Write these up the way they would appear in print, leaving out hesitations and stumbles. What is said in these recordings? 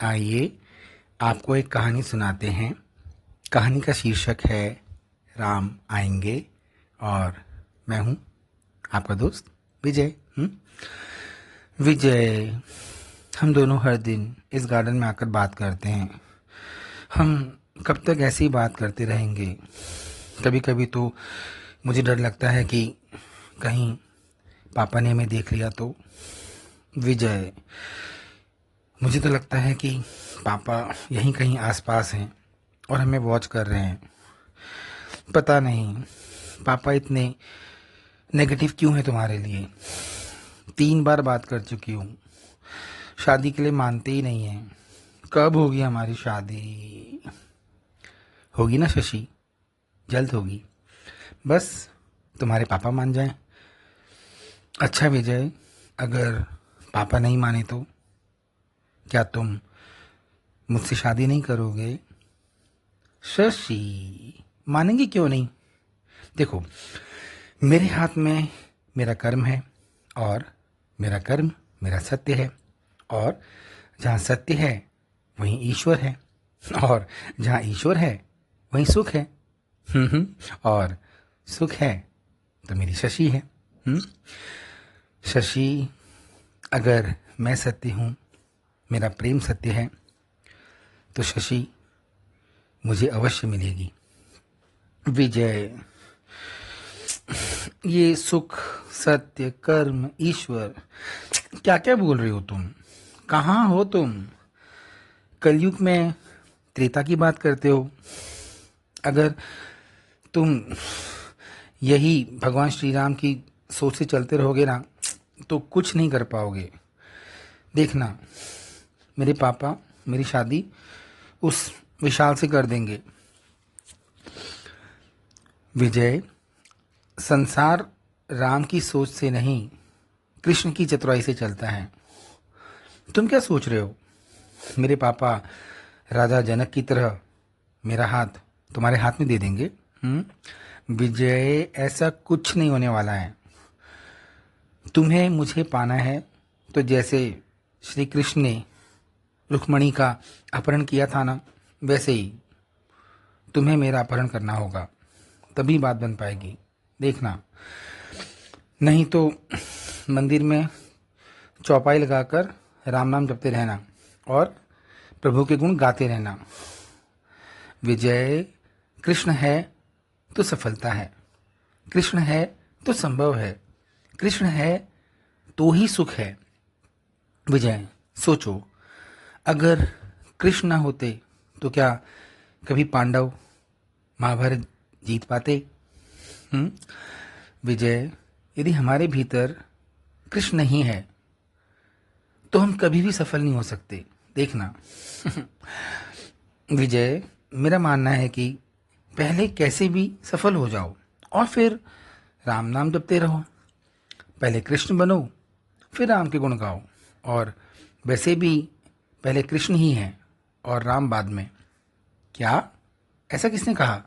आइए आपको एक कहानी सुनाते हैं। कहानी का शीर्षक है राम आएंगे और मैं हूँ आपका दोस्त विजय। विजय, हम दोनों हर दिन इस गार्डन में आकर बात करते हैं। हम कब तक ऐसी ही बात करते रहेंगे? कभी कभी तो मुझे डर लगता है कि कहीं पापा ने हमें देख लिया तो। विजय, मुझे तो लगता है कि पापा यहीं कहीं आसपास हैं और हमें वॉच कर रहे हैं। पता नहीं पापा इतने नेगेटिव क्यों है तुम्हारे लिए। 3 बार बात कर चुकी हूँ, शादी के लिए मानते ही नहीं हैं। कब होगी हमारी शादी? होगी ना शशि, जल्द होगी, बस तुम्हारे पापा मान जाएं। अच्छा विजय, अगर पापा नहीं माने तो क्या तुम मुझसे शादी नहीं करोगे? शशि, मानेंगे क्यों नहीं? देखो, मेरे हाथ में मेरा कर्म है और मेरा कर्म मेरा सत्य है, और जहाँ सत्य है वहीं ईश्वर है, और जहाँ ईश्वर है वहीं सुख है। और सुख है तो मेरी शशि है। शशि, अगर मैं सत्य हूँ, मेरा प्रेम सत्य है, तो शशि मुझे अवश्य मिलेगी। विजय, ये सुख, सत्य, कर्म, ईश्वर, क्या क्या बोल रही हो तुम? कहाँ हो तुम? कलयुग में त्रेता की बात करते हो। अगर तुम यही भगवान श्री राम की सोच से चलते रहोगे ना, तो कुछ नहीं कर पाओगे। देखना, मेरे पापा मेरी शादी उस विशाल से कर देंगे। विजय, संसार राम की सोच से नहीं, कृष्ण की चतुराई से चलता है। तुम क्या सोच रहे हो? मेरे पापा राजा जनक की तरह मेरा हाथ तुम्हारे हाथ में दे देंगे? विजय, ऐसा कुछ नहीं होने वाला है। तुम्हें मुझे पाना है तो जैसे श्री कृष्ण ने रुक्मणी का अपहरण किया था ना, वैसे ही तुम्हें मेरा अपहरण करना होगा, तभी बात बन पाएगी। देखना, नहीं तो मंदिर में चौपाई लगाकर राम नाम जपते रहना और प्रभु के गुण गाते रहना। विजय, कृष्ण है तो सफलता है, कृष्ण है तो संभव है, कृष्ण है तो ही सुख है। विजय, सोचो, अगर कृष्ण ना होते तो क्या कभी पांडव महाभारत जीत पाते? विजय, यदि हमारे भीतर कृष्ण नहीं है तो हम कभी भी सफल नहीं हो सकते। देखना विजय, मेरा मानना है कि पहले कैसे भी सफल हो जाओ और फिर राम नाम जपते रहो। पहले कृष्ण बनो, फिर राम के गुण गाओ। और वैसे भी पहले कृष्ण ही है और राम बाद में। क्या? ऐसा किसने कहा?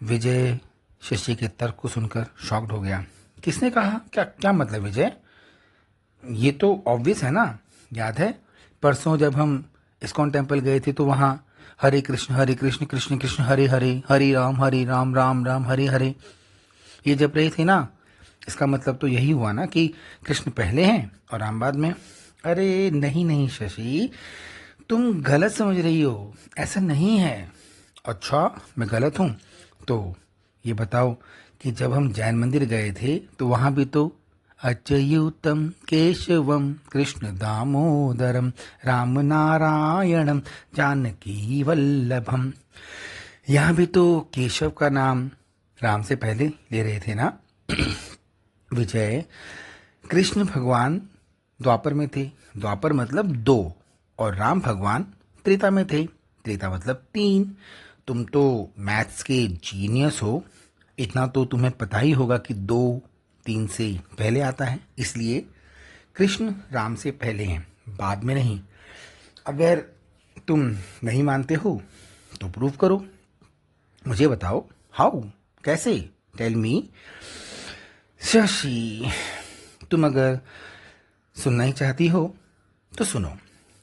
विजय शशि के तर्क को सुनकर शॉक्ड हो गया। किसने कहा? क्या क्या मतलब विजय? ये तो ऑब्वियस है ना। याद है परसों जब हम इस्कॉन टेम्पल गए थे तो वहाँ हरे कृष्ण कृष्ण कृष्ण हरे हरे, हरे राम राम राम हरे हरे, ये जप रहे थे ना। इसका मतलब तो यही हुआ ना कि कृष्ण पहले हैं और राम बाद में। अरे नहीं नहीं शशि, तुम गलत समझ रही हो, ऐसा नहीं है। अच्छा, मैं गलत हूँ? तो ये बताओ कि जब हम जैन मंदिर गए थे तो वहाँ भी तो अच्युतम केशवम कृष्ण दामोदरम राम नारायणम जानकी वल्लभम, यहाँ भी तो केशव का नाम राम से पहले ले रहे थे ना। विजय, कृष्ण भगवान द्वापर में थे, द्वापर मतलब 2, और राम भगवान त्रेता में थे, त्रेता मतलब 3। तुम तो मैथ्स के जीनियस हो, इतना तो तुम्हें पता ही होगा कि 2 3 से पहले आता है, इसलिए कृष्ण राम से पहले हैं, बाद में नहीं। अगर तुम नहीं मानते हो तो प्रूव करो, मुझे बताओ। हाउ? कैसे? Tell me. शशि, तुम अगर सुनना ही चाहती हो तो सुनो,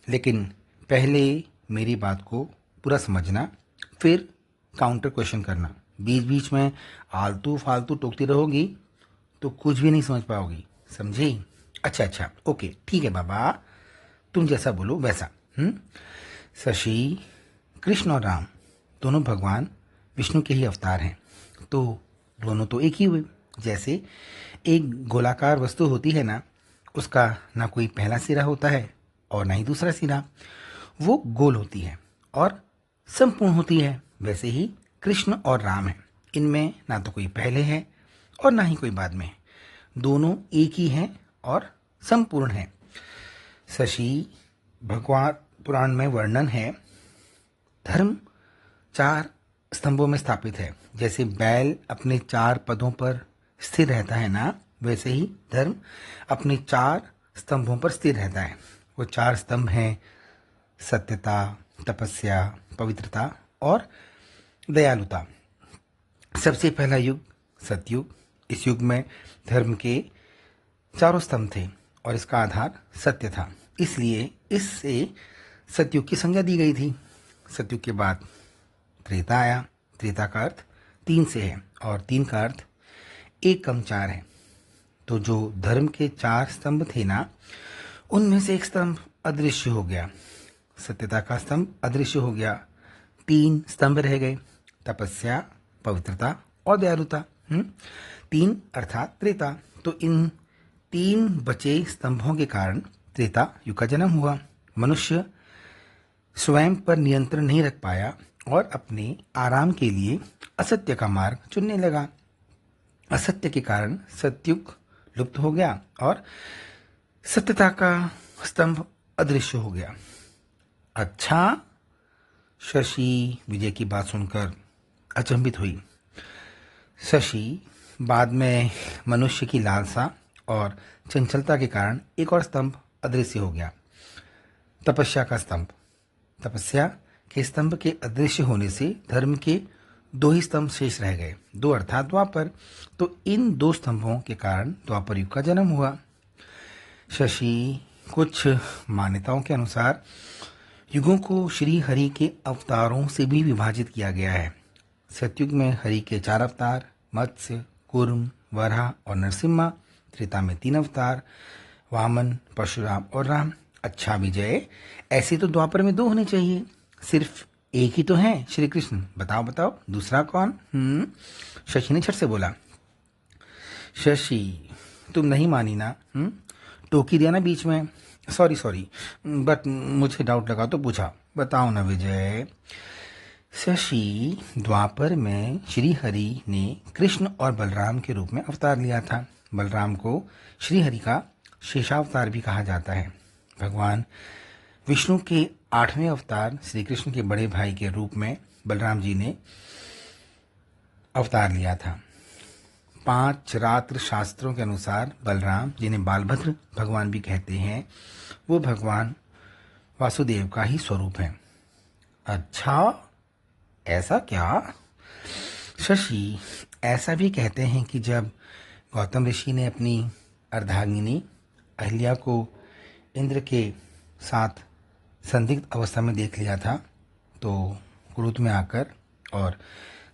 लेकिन पहले मेरी बात को पूरा समझना, फिर काउंटर क्वेश्चन करना। बीच बीच में आलतू फालतू टोकती रहोगी तो कुछ भी नहीं समझ पाओगी, समझी? अच्छा अच्छा, ओके ठीक है बाबा, तुम जैसा बोलो वैसा। शशि, कृष्ण और राम दोनों भगवान विष्णु के ही अवतार हैं, तो दोनों तो एक ही हुए। जैसे एक गोलाकार वस्तु होती है ना, उसका ना कोई पहला सिरा होता है और ना ही दूसरा सिरा, वो गोल होती है और संपूर्ण होती है। वैसे ही कृष्ण और राम हैं, इनमें ना तो कोई पहले है और ना ही कोई बाद में है, दोनों एक ही हैं और संपूर्ण हैं। शशि, भगवान पुराण में वर्णन है, धर्म 4 स्तंभों में स्थापित है। जैसे बैल अपने 4 पदों पर स्थिर रहता है ना, वैसे ही धर्म अपने 4 स्तंभों पर स्थिर रहता है। वो 4 स्तंभ हैं सत्यता, तपस्या, पवित्रता और दयालुता। सबसे पहला युग सतयुग। इस युग में धर्म के चारों स्तंभ थे और इसका आधार सत्य था, इसलिए इससे सतयुग की संज्ञा दी गई थी। सतयुग के बाद त्रेता आया। त्रेता का अर्थ 3 से है और 3 का अर्थ 1 कम 4 है। तो जो धर्म के 4 स्तंभ थे ना, उनमें से एक स्तंभ अदृश्य हो गया। सत्यता का स्तंभ अदृश्य हो गया, 3 स्तंभ रह गए, तपस्या, पवित्रता और दयालुता। 3 अर्थात त्रेता। तो इन 3 बचे स्तंभों के कारण त्रेता युग का जन्म हुआ। मनुष्य स्वयं पर नियंत्रण नहीं रख पाया और अपने आराम के लिए असत्य का मार्ग चुनने लगा। असत्य के कारण सतयुग लुप्त हो गया और सत्यता का स्तंभ अदृश्य हो गया। अच्छा, शशि विजय की बात सुनकर अचंभित हुई। शशि, बाद में मनुष्य की लालसा और चंचलता के कारण एक और स्तंभ अदृश्य हो गया, तपस्या का स्तंभ। तपस्या के स्तंभ के अदृश्य होने से धर्म के 2 ही स्तंभ शेष रह गए, 2 अर्थात द्वापर। तो इन 2 स्तंभों के कारण द्वापर युग का जन्म हुआ। शशि, कुछ मान्यताओं के अनुसार युगों को श्री हरि के अवतारों से भी विभाजित किया गया है। सतयुग में हरि के 4 अवतार, मत्स्य, कूर्म, वराह और नरसिम्हा। त्रेता में 3 अवतार, वामन, परशुराम और राम। अच्छा विजय, ऐसे तो द्वापर में 2 होने चाहिए, सिर्फ एक ही तो है श्री कृष्ण। बताओ बताओ दूसरा कौन? शशि ने झट से बोला। शशि, तुम नहीं मानी ना? टोकी दिया ना बीच में। सॉरी सॉरी, बट मुझे डाउट लगा तो पूछा। बताओ ना विजय। शशि, द्वापर में श्री हरि ने कृष्ण और बलराम के रूप में अवतार लिया था। बलराम को श्री हरि का शेषावतार भी कहा जाता है। भगवान विष्णु के 8वें अवतार श्री कृष्ण के बड़े भाई के रूप में बलराम जी ने अवतार लिया था। 5 रात्र शास्त्रों के अनुसार बलराम, जिन्हें बालभद्र भगवान भी कहते हैं, वो भगवान वासुदेव का ही स्वरूप है। अच्छा, ऐसा क्या? शशि, ऐसा भी कहते हैं कि जब गौतम ऋषि ने अपनी अर्धांगिनी अहिल्या को इंद्र के साथ संदिग्ध अवस्था में देख लिया था, तो क्रोध में आकर और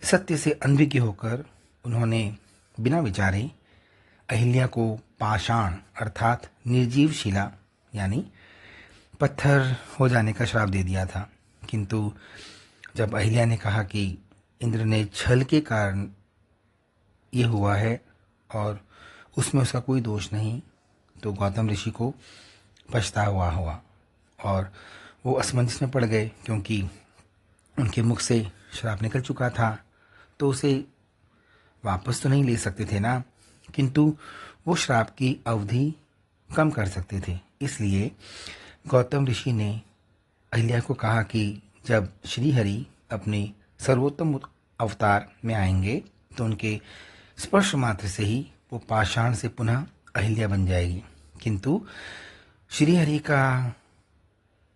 सत्य से अनभिज्ञ होकर उन्होंने बिना विचारे अहिल्या को पाषाण अर्थात निर्जीव शिला यानी पत्थर हो जाने का श्राप दे दिया था। किंतु जब अहिल्या ने कहा कि इंद्र ने छल के कारण ये हुआ है और उसमें उसका कोई दोष नहीं, तो गौतम ऋषि को पछतावा हुआ और वो असमंजस में पड़ गए, क्योंकि उनके मुख से श्राप निकल चुका था तो उसे वापस तो नहीं ले सकते थे ना, किंतु वो श्राप की अवधि कम कर सकते थे। इसलिए गौतम ऋषि ने अहिल्या को कहा कि जब श्री हरि अपने सर्वोत्तम अवतार में आएंगे तो उनके स्पर्श मात्र से ही वो पाषाण से पुनः अहिल्या बन जाएगी। किंतु श्री हरि का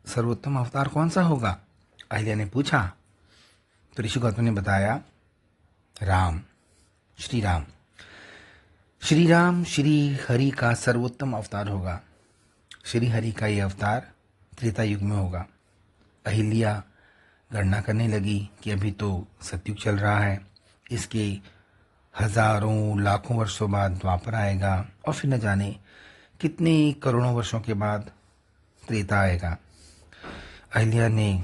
सर्वोत्तम अवतार कौन सा होगा? अहिल्या ने पूछा। तो ऋषि गौतम ने बताया, राम, श्री राम। श्री राम श्री हरि का सर्वोत्तम अवतार होगा। श्री हरि का ये अवतार त्रेता युग में होगा। अहिल्या गणना करने लगी कि अभी तो सतयुग चल रहा है, इसके हजारों लाखों वर्षों बाद द्वापर आएगा और फिर न जाने कितने करोड़ों वर्षों के बाद त्रेता आएगा। अहिल्या ने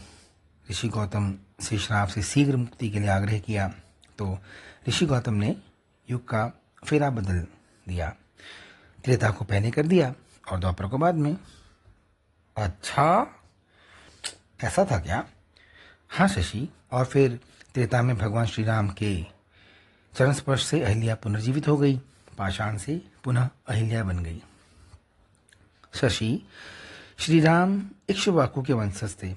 ऋषि गौतम से श्राप से शीघ्र मुक्ति के लिए आग्रह किया, तो ऋषि गौतम ने युग का फेरा बदल दिया। त्रेता को पहले कर दिया और द्वापर को बाद में। अच्छा, ऐसा था क्या? हाँ शशि। और फिर त्रेता में भगवान श्री राम के चरण स्पर्श से अहिल्या पुनर्जीवित हो गई, पाषाण से पुनः अहिल्या बन गई। शशि, श्री राम इक्ष्वाकु के वंशज थे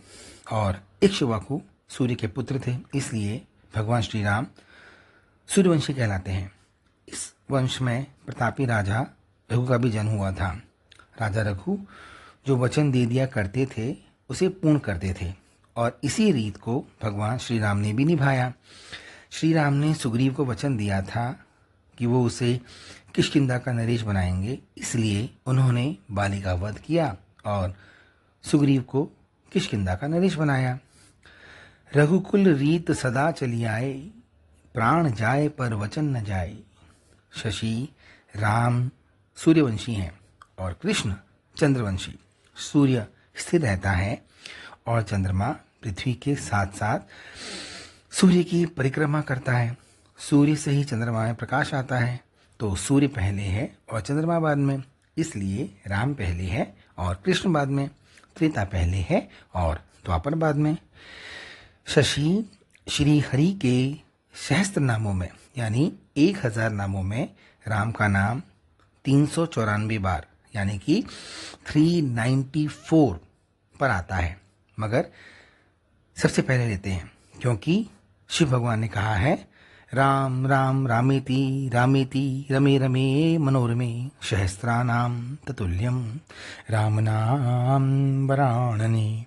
और इक्ष्वाकु सूर्य के पुत्र थे, इसलिए भगवान श्री राम सूर्यवंशी कहलाते हैं। इस वंश में प्रतापी राजा रघु का भी जन्म हुआ था। राजा रघु जो वचन दे दिया करते थे उसे पूर्ण करते थे और इसी रीत को भगवान श्री राम ने भी निभाया। श्री राम ने सुग्रीव को वचन दिया था कि वो उसे किष्किंधा का नरेश बनाएंगे, इसलिए उन्होंने बाली का वध किया और सुग्रीव को किष्किंधा का नरेश बनाया। रघुकुल रीत सदा चली आए, प्राण जाए पर वचन न जाए। शशि, राम सूर्यवंशी हैं और कृष्ण चंद्रवंशी। सूर्य स्थिर रहता है और चंद्रमा पृथ्वी के साथ साथ सूर्य की परिक्रमा करता है। सूर्य से ही चंद्रमा में प्रकाश आता है, तो सूर्य पहले है और चंद्रमा बाद में, इसलिए राम पहले है और कृष्ण बाद में, त्रेता पहले है और द्वापर बाद में। शशि, श्री हरि के सहस्त्र नामों में यानी 1000 नामों में राम का नाम 394 बार यानी कि 394 पर आता है, मगर सबसे पहले लेते हैं क्योंकि शिव भगवान ने कहा है, राम राम रामेति रामेति रमे रमे मनोरमे सहस्त्रानाम ततुल्यम राम नाम वराणने।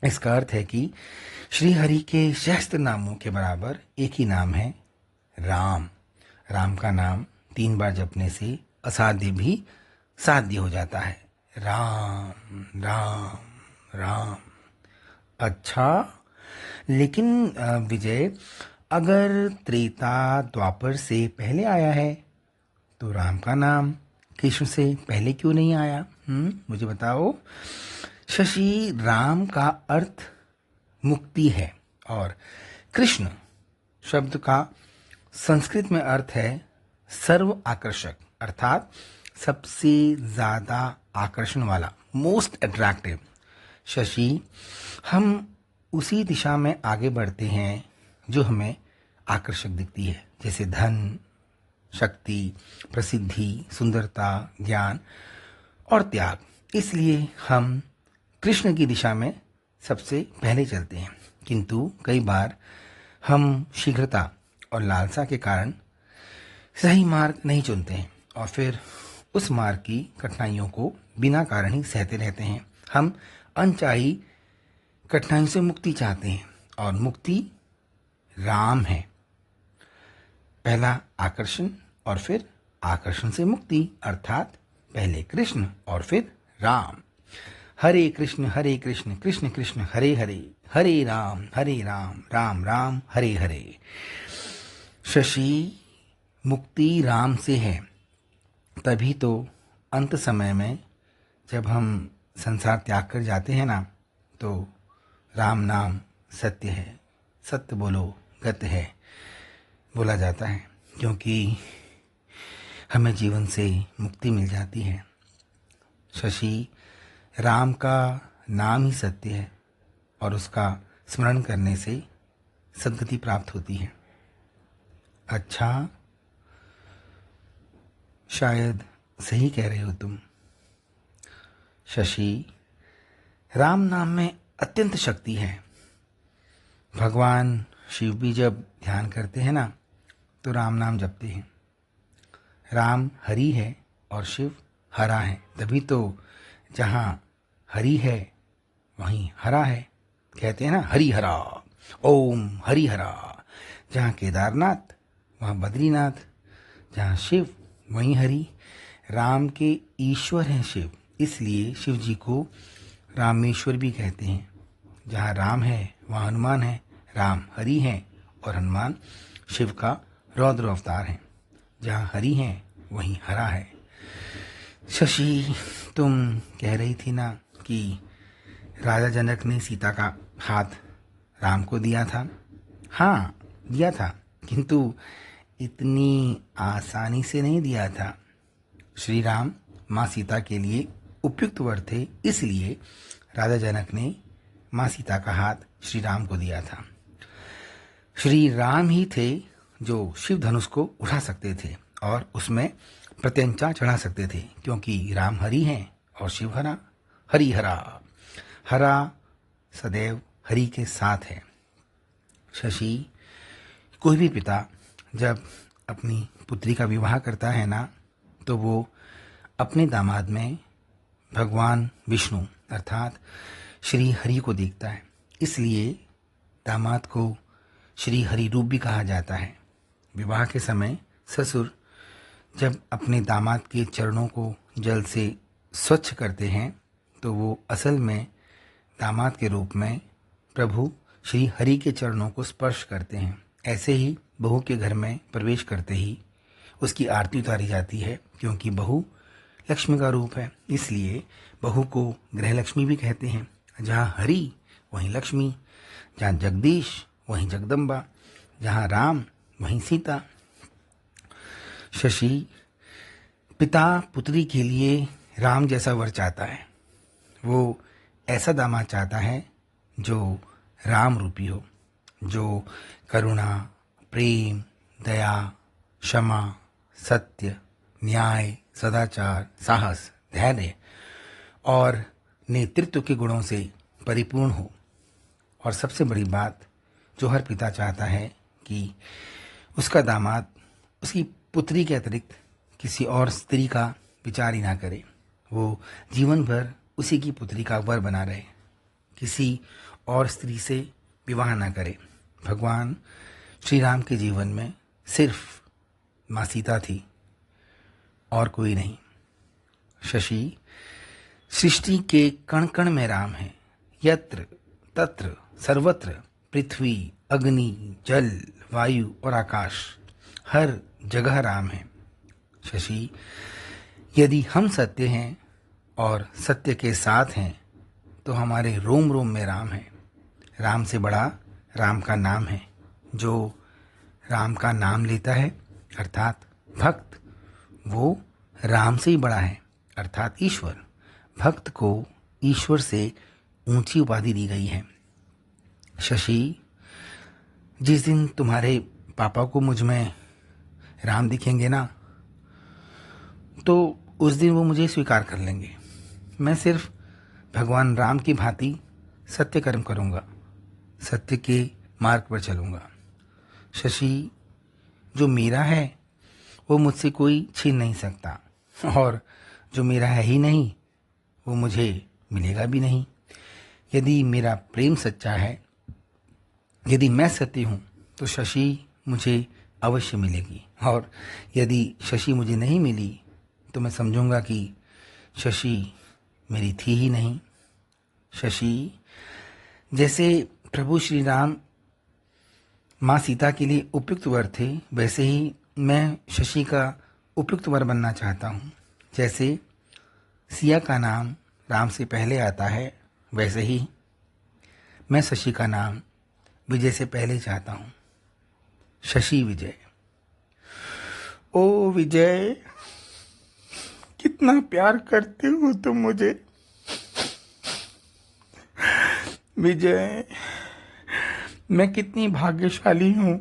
इसका अर्थ है कि श्री हरि के सहस्त्र नामों के बराबर एक ही नाम है राम। राम का नाम 3 बार जपने से असाध्य भी साध्य हो जाता है। राम राम राम। अच्छा, लेकिन विजय, अगर त्रेता द्वापर से पहले आया है तो राम का नाम कृष्ण से पहले क्यों नहीं आया? मुझे बताओ। शशि, राम का अर्थ मुक्ति है और कृष्ण शब्द का संस्कृत में अर्थ है सर्व आकर्षक, अर्थात सबसे ज्यादा आकर्षण वाला, मोस्ट अट्रैक्टिव। शशि, हम उसी दिशा में आगे बढ़ते हैं जो हमें आकर्षक दिखती है, जैसे धन, शक्ति, प्रसिद्धि, सुंदरता, ज्ञान और त्याग। इसलिए हम कृष्ण की दिशा में सबसे पहले चलते हैं, किंतु कई बार हम शीघ्रता और लालसा के कारण सही मार्ग नहीं चुनते हैं और फिर उस मार्ग की कठिनाइयों को बिना कारण ही सहते रहते हैं। हम अनचाही कठिनाइयों से मुक्ति चाहते हैं और मुक्ति राम है। पहला आकर्षण और फिर आकर्षण से मुक्ति, अर्थात पहले कृष्ण और फिर राम। हरे कृष्ण कृष्ण कृष्ण हरे हरे, हरे राम राम राम हरे हरे। शशि, मुक्ति राम से है, तभी तो अंत समय में जब हम संसार त्याग कर जाते हैं ना, तो राम नाम सत्य है, सत्य बोलो गत है बोला जाता है, क्योंकि हमें जीवन से मुक्ति मिल जाती है। शशि, राम का नाम ही सत्य है और उसका स्मरण करने से सद्गति प्राप्त होती है। अच्छा, शायद सही कह रहे हो तुम। शशि, राम नाम में अत्यंत शक्ति है। भगवान शिव भी जब ध्यान करते हैं ना, तो राम नाम जपते हैं। राम हरि है और शिव हरा है, तभी तो जहाँ हरि है वहीं हरा है। कहते हैं ना, हरि हरा, ओम हरि हरा। जहाँ केदारनाथ वहाँ बद्रीनाथ, जहाँ शिव वहीं हरि। राम के ईश्वर हैं शिव, इसलिए शिव जी को रामेश्वर भी कहते हैं। जहाँ राम है वहाँ हनुमान है, राम हरि हैं और हनुमान शिव का रौद्र अवतार है। जहाँ हरि हैं वहीं हरा है। शशि, तुम कह रही थी ना कि राजा जनक ने सीता का हाथ राम को दिया था। हाँ, दिया था, किंतु इतनी आसानी से नहीं दिया था। श्री राम माँ सीता के लिए उपयुक्त वर थे, इसलिए राजा जनक ने माँ सीता का हाथ श्री राम को दिया था। श्री राम ही थे जो शिव धनुष को उठा सकते थे और उसमें प्रत्यंचा चढ़ा सकते थे, क्योंकि राम हरि हैं और शिव हरा। हरि हरा, हरा सदैव हरि के साथ है। शशि, कोई भी पिता जब अपनी पुत्री का विवाह करता है ना, तो वो अपने दामाद में भगवान विष्णु अर्थात श्री हरि को देखता है। इसलिए दामाद को श्री हरि रूप भी कहा जाता है। विवाह के समय ससुर जब अपने दामाद के चरणों को जल से स्वच्छ करते हैं, तो वो असल में दामाद के रूप में प्रभु श्री हरि के चरणों को स्पर्श करते हैं। ऐसे ही बहू के घर में प्रवेश करते ही उसकी आरती उतारी जाती है, क्योंकि बहू लक्ष्मी का रूप है। इसलिए बहू को गृह लक्ष्मी भी कहते हैं। जहाँ हरि वहीं लक्ष्मी, जहाँ जगदीश वहीं जगदम्बा, जहाँ राम वहीं सीता। शशि, पिता पुत्री के लिए राम जैसा वर चाहता है। वो ऐसा दामाद चाहता है जो राम रूपी हो, जो करुणा, प्रेम, दया, क्षमा, सत्य, न्याय, सदाचार, साहस, धैर्य और नेतृत्व के गुणों से परिपूर्ण हो। और सबसे बड़ी बात जो हर पिता चाहता है कि उसका दामाद उसकी पुत्री के अतिरिक्त किसी और स्त्री का विचार ही ना करे। वो जीवन भर उसी की पुत्री का वर बना रहे, किसी और स्त्री से विवाह ना करे। भगवान श्री राम के जीवन में सिर्फ माँ सीता थी और कोई नहीं। शशि, सृष्टि के कण कण में राम है। यत्र तत्र सर्वत्र पृथ्वी, अग्नि, जल, वायु और आकाश, हर जगह राम है। शशि, यदि हम सत्य हैं और सत्य के साथ हैं, तो हमारे रोम रोम में राम है। राम से बड़ा राम का नाम है। जो राम का नाम लेता है अर्थात भक्त, वो राम से ही बड़ा है अर्थात ईश्वर। भक्त को ईश्वर से ऊंची उपाधि दी गई है। शशि, जिस दिन तुम्हारे पापा को मुझ में राम दिखेंगे ना, तो उस दिन वो मुझे स्वीकार कर लेंगे। मैं सिर्फ भगवान राम की भांति सत्य कर्म करूँगा, सत्य के मार्ग पर चलूँगा। शशि, जो मेरा है वो मुझसे कोई छीन नहीं सकता, और जो मेरा है ही नहीं वो मुझे मिलेगा भी नहीं। यदि मेरा प्रेम सच्चा है, यदि मैं सत्य हूँ, तो शशि मुझे अवश्य मिलेगी। और यदि शशि मुझे नहीं मिली, तो मैं समझूंगा कि शशि मेरी थी ही नहीं। शशि, जैसे प्रभु श्री राम माँ सीता के लिए उपयुक्त वर थे, वैसे ही मैं शशि का उपयुक्त वर बनना चाहता हूँ। जैसे सिया का नाम राम से पहले आता है, वैसे ही मैं शशि का नाम विजय से पहले चाहता हूँ। शशि विजय। ओ विजय, कितना प्यार करते हो तुम मुझे। विजय, मैं कितनी भाग्यशाली हूँ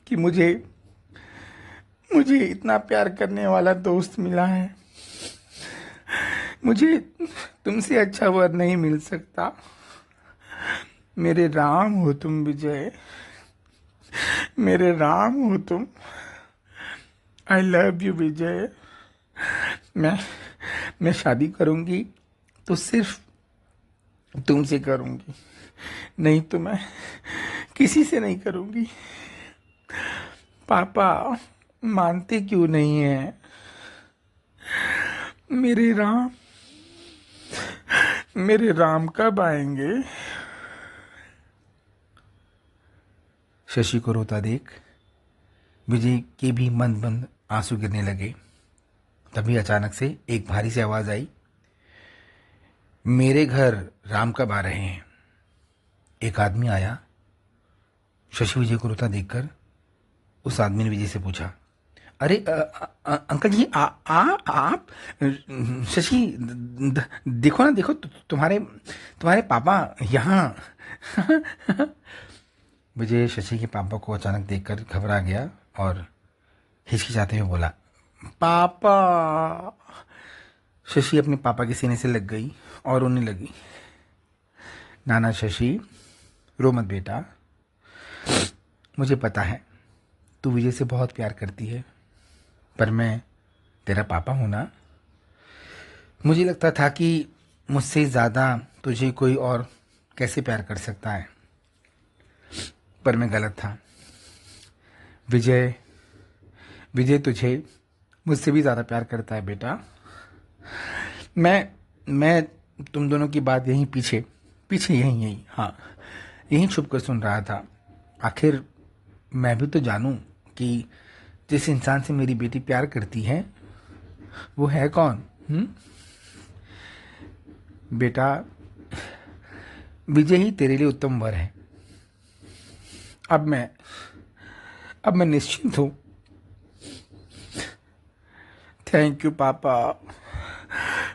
कि मुझे इतना प्यार करने वाला दोस्त मिला है। मुझे तुमसे अच्छा वर नहीं मिल सकता। मेरे राम हो तुम विजय, मेरे राम हो तुम। आई लव यू विजय। मैं शादी करूंगी तो सिर्फ तुमसे करूंगी, नहीं तो मैं किसी से नहीं करूंगी। पापा मानते क्यों नहीं हैं? मेरे राम कब आएंगे? शशि को रोता देख विजय के भी मंद मंद आंसू गिरने लगे। तभी अचानक से एक भारी सी आवाज आई, मेरे घर राम कब आ रहे हैं? एक आदमी आया। शशि विजय को रोता देखकर उस आदमी ने विजय से पूछा, अरे अंकल जी, आप शशि, देखो ना, देखो तुम्हारे पापा यहाँ। विजय शशि के पापा को अचानक देखकर घबरा गया और हिचकिचाते हुए बोला, पापा। शशि अपने पापा के सीने से लग गई और रोने लगी। नाना शशि, रो मत बेटा, मुझे पता है तू विजय से बहुत प्यार करती है, पर मैं तेरा पापा हूं ना। मुझे लगता था कि मुझसे ज़्यादा तुझे कोई और कैसे प्यार कर सकता है, पर मैं गलत था। विजय तुझे मुझसे भी ज़्यादा प्यार करता है बेटा। मैं तुम दोनों की बात यहीं पीछे यहीं हाँ, यहीं छुप कर सुन रहा था। आखिर मैं भी तो जानूं कि जिस इंसान से मेरी बेटी प्यार करती है वो है कौन। बेटा, विजय ही तेरे लिए उत्तम वर है। अब मैं निश्चिंत हूं। Thank you papa,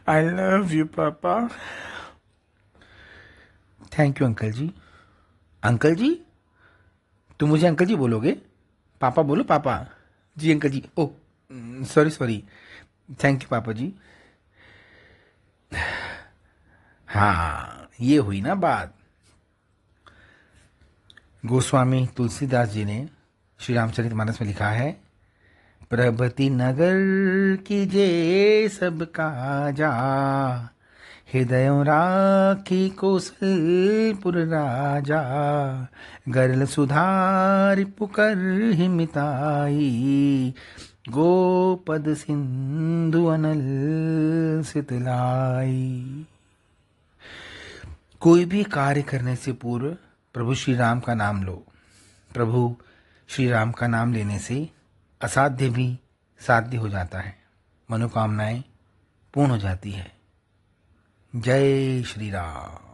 I love you papa. Thank you uncle ji. Uncle ji? तुम मुझे अंकल जी बोलोगे? पापा बोलो, पापा। जी uncle ji. Oh sorry. Thank you papa ji. हाँ, ये हुई ना बात। गोस्वामी तुलसीदास जी ने श्री रामचरितमानस में लिखा है, प्रभति नगर कीजे सब काजा, हृदय राखी कौशलपुर राजा, गरल सुधार पुकर हिमिताई, गोपद सिंधु अनल सितलाई। कोई भी कार्य करने से पूर्व प्रभु श्री राम का नाम लो। प्रभु श्री राम का नाम लेने से असाध्य भी साध्य हो जाता है, मनोकामनाएं पूर्ण हो जाती है। जय श्री राम।